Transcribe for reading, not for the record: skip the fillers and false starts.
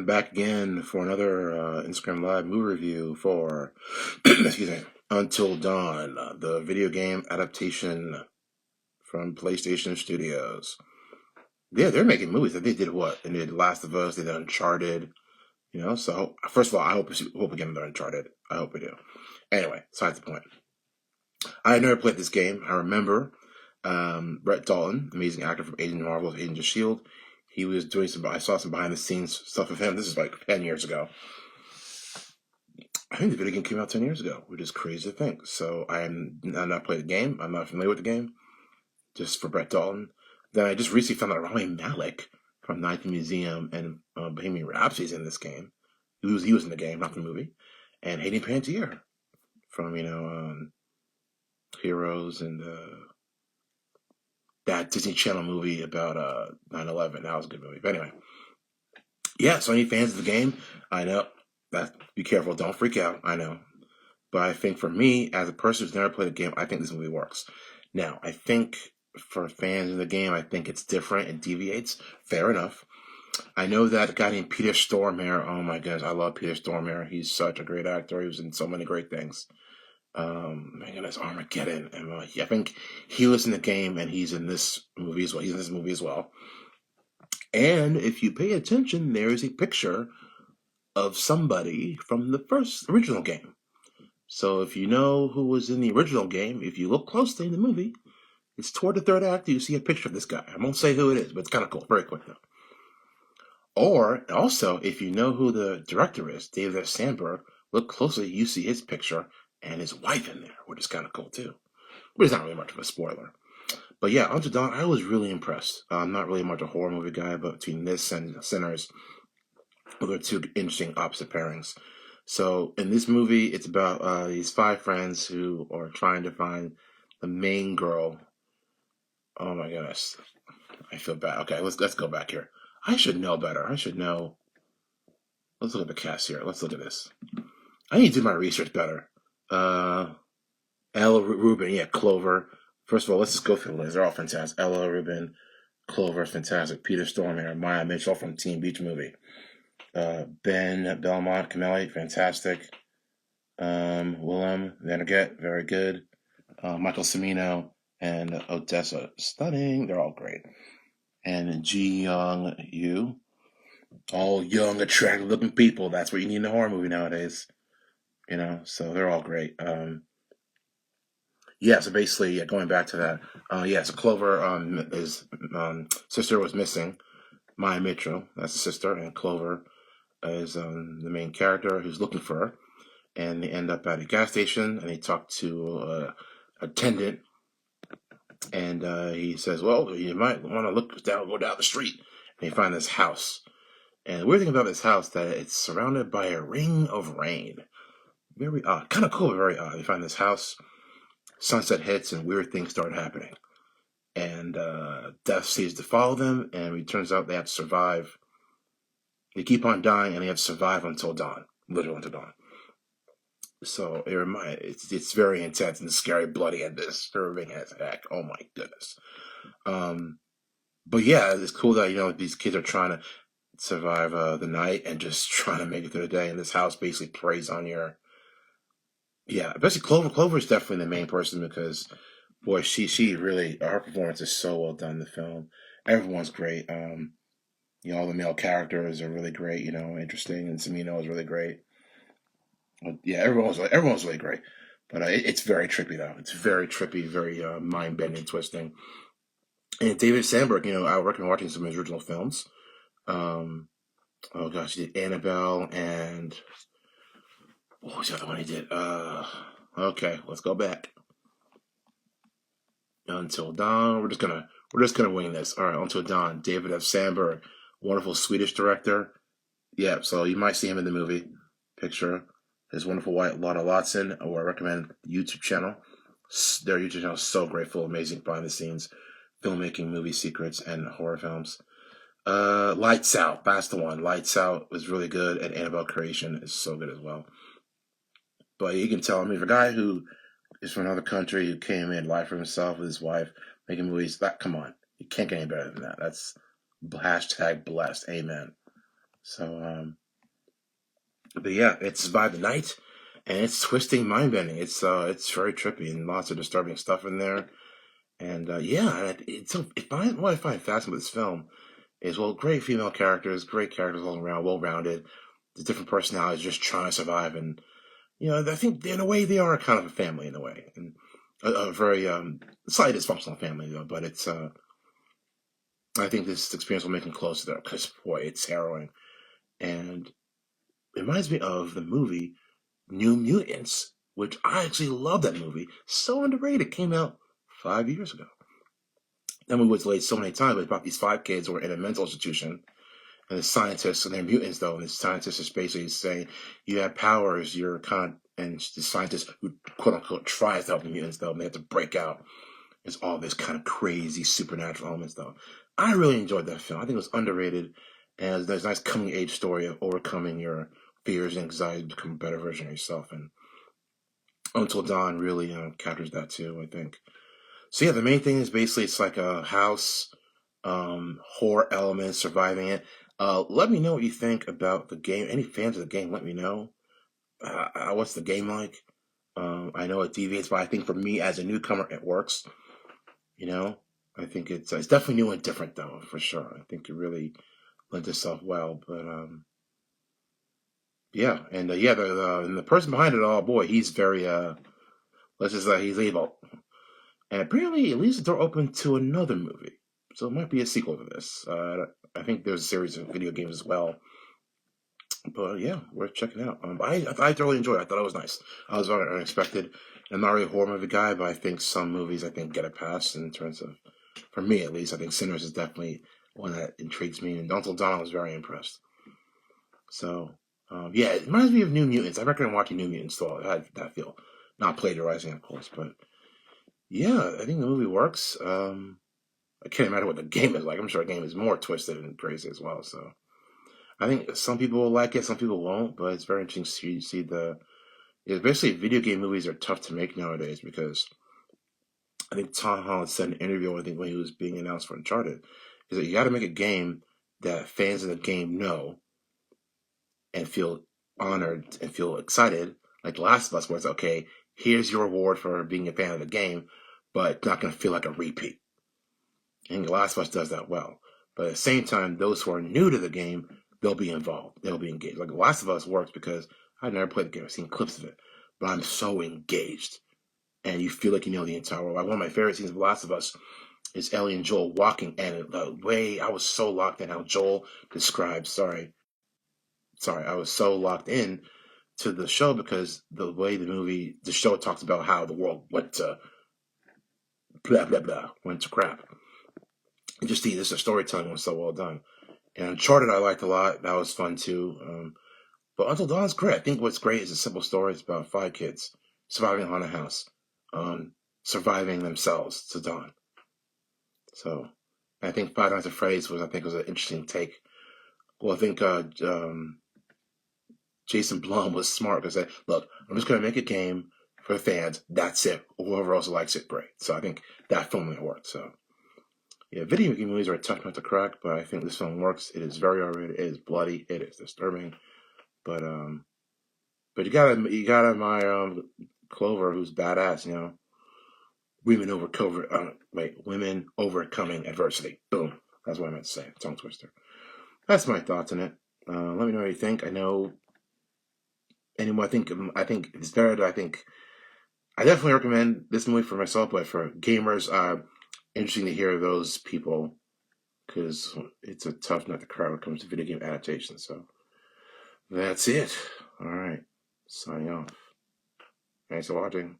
Back again for another Instagram Live movie review for, excuse me, Until Dawn, the video game adaptation from PlayStation Studios. Yeah, they're making movies. They did what? They did Last of Us. They did Uncharted. So first of all, I hope we get another Uncharted. I hope we do. Anyway, besides the point. I had never played this game. I remember Brett Dalton, amazing actor from Agent Marvel's Agents of S.H.I.E.L.D. He was doing I saw some behind the scenes stuff of him. This is like 10 years ago. I think the video game came out 10 years ago, which is crazy to think. So I'm not played the game. I'm not familiar with the game, just for Brett Dalton. Then I just recently found out Rami Malek from Night Museum and Bohemian Rhapsody is in this game. He was in the game, not the movie. And Hayden Panettiere from, Heroes and that Disney Channel movie about 9/11. That was a good movie. But anyway, yeah, so any fans of the game, I know. Be careful, don't freak out, I know. But I think for me, as a person who's never played a game, I think this movie works. Now, I think for fans of the game, I think it's different, it deviates. Fair enough. I know that a guy named Peter Stormare, oh my goodness, I love Peter Stormare. He's such a great actor. He was in so many great things. My goodness, Armageddon. And I think he was in the game and he's in this movie as well. He's in this movie as well. And if you pay attention, there is a picture of somebody from the original game. So if you know who was in the original game, if you look closely in the movie, it's toward the third act, you see a picture of this guy. I won't say who it is, but it's kind of cool. Very quick, though. Or, also, if you know who the director is, David F. Sandberg, look closely, you see his picture and his wife in there, which is kind of cool, too. But it's not really much of a spoiler. But yeah, Until Dawn, I was really impressed. I'm not really much a horror movie guy, but between this and Sinners, those are two interesting opposite pairings. So in this movie, it's about these 5 friends who are trying to find the main girl. Oh my goodness, I feel bad. Okay, let's go back here. I should know better. I should know. Let's look at the cast here. Let's look at this. I need to do my research better. Ella Rubin, yeah, Clover. First of all, let's just go through the list. They're all fantastic. Ella Rubin, Clover, fantastic. Peter Stormare, Maya Mitchell from Teen Beach Movie. Ben Belmont, Cameli, fantastic. Willem Vanderget, very good. Michael Cimino and Odessa, stunning. They're all great. And Ji Young Yu, all young, attractive-looking people. That's what you need in a horror movie nowadays. So they're all great. So basically, going back to that, so Clover, his sister was missing. Maya Mitchell, that's the sister, and Clover is the main character who's looking for her. And they end up at a gas station, and they talk to an attendant, and he says, well, you might want to go down the street. And they find this house. And the weird thing about this house that it's surrounded by a ring of rain. Very odd. Kind of cool, but very odd. They find this house, sunset hits, and weird things start happening. And death seems to follow them, and it turns out they have to survive. They keep on dying, and they have to survive until dawn. Literally until dawn. So it's very intense and scary, bloody, and disturbing as heck. Oh my goodness. But yeah, it's cool that these kids are trying to survive the night and just trying to make it through the day. And this house basically preys on your. Yeah, basically Clover. Clover is definitely the main person because, boy, she really her performance is so well done in the film. Everyone's great. All the male characters are really great. Interesting, and Cimino is really great. Yeah, everyone's really great, but it's very trippy though. It's very trippy, very mind-bending, twisting. And David Sandberg, I recommend watching some of his original films. Oh gosh, he did Annabelle and what was the other one he did? Okay, let's go back. Until Dawn. We're just gonna wing this. All right, Until Dawn. David F. Sandberg, wonderful Swedish director. Yeah, so you might see him in the movie picture. His wonderful wife, Lana Lotson, who I recommend the YouTube channel. Their YouTube channel is so great, full of amazing behind the scenes, filmmaking, movie secrets, and horror films. Lights Out, that's the one. Lights Out was really good, and Annabelle Creation is so good as well. But you can tell, for a guy who is from another country, who came in, life for himself with his wife, making movies, come on. You can't get any better than that. That's #blessed. Amen. So, but yeah, it's by the night, and it's twisting, mind bending. It's very trippy and lots of disturbing stuff in there. And yeah, what I find fascinating with this film is, well, great female characters, great characters all around, well rounded, the different personalities just trying to survive, and I think in a way they are kind of a family in a way, and a very slightly dysfunctional family though. But it's I think this experience will make them closer there because boy, it's harrowing, and it reminds me of the movie New Mutants, which I actually love that movie. So underrated. It came out 5 years ago. That movie was delayed so many times, but it's about these five kids who are in a mental institution, and the scientists, and they're mutants though, and the scientists is basically saying, you have powers, you're kind of, and the scientist who quote unquote tries to help the mutants though, and they have to break out. It's all this kind of crazy supernatural elements though. I really enjoyed that film. I think it was underrated, and there's a nice coming age story of overcoming your fears and anxiety to become a better version of yourself. And Until Dawn really captures that too, I think. So yeah, the main thing is basically it's like a house, horror elements, surviving it. Let me know what you think about the game. Any fans of the game, let me know. What's the game like? I know it deviates, but I think for me as a newcomer, it works. You know, I think it's definitely new and different though, for sure. I think it really lends itself well. But yeah, and yeah, and the person behind it all, boy, he's very let's just say he's evil. And apparently, it leaves the door open to another movie. So it might be a sequel to this. I think there's a series of video games as well. But yeah, worth checking out. I thoroughly enjoyed it. I thought it was nice. I was very unexpected. I'm not really a horror movie guy, but I think some movies get a pass in terms of, for me at least, I think Sinners is definitely one that intrigues me. And Until Dawn, I was very impressed. So yeah, it reminds me of New Mutants. I recommend watching New Mutants still. I had that feel. Not plagiarizing, of course, but yeah, I think the movie works. I can't imagine what the game is like. I'm sure the game is more twisted and crazy as well. So I think some people will like it, some people won't. But it's very interesting to see basically video game movies are tough to make nowadays because I think Tom Holland said in an interview, I think when he was being announced for Uncharted, is that you got to make a game that fans of the game know and feel honored and feel excited, like The Last of Us, where it's okay. Here's your reward for being a fan of the game, but it's not going to feel like a repeat. And The Last of Us does that well. But at the same time, those who are new to the game, they'll be involved. They'll be engaged. Like The Last of Us works because I've never played the game. I've seen clips of it. But I'm so engaged. And you feel like you know the entire world. Like one of my favorite scenes of The Last of Us is Ellie and Joel walking. And the way I was so locked in how Joel describes, I was so locked in to the show because the way the show talks about how the world went to blah, blah, blah, went to crap. And just the storytelling was so well done. And Uncharted I liked a lot. That was fun too. But Until Dawn's great. I think what's great is a simple story. It's about five kids surviving on a house, surviving themselves to dawn. So I think Five Nights at Freddy's was an interesting take. Well, I think Jason Blum was smart because said, "Look, I'm just going to make a game for fans. That's it. Whoever else likes it, great." So I think that film worked. So yeah, video game movies are a tough nut to crack, but I think this film works. It is very R-rated. It is bloody. It is disturbing. But you got my Clover, who's badass. Women overcoming adversity. Boom. That's what I meant to say. Tongue twister. That's my thoughts on it. Let me know what you think. I know. Anyway, I think it's better. I definitely recommend this movie for myself, but for gamers, interesting to hear those people because it's a tough nut to crack when it comes to video game adaptations. So that's it. All right. Signing off. Thanks for watching.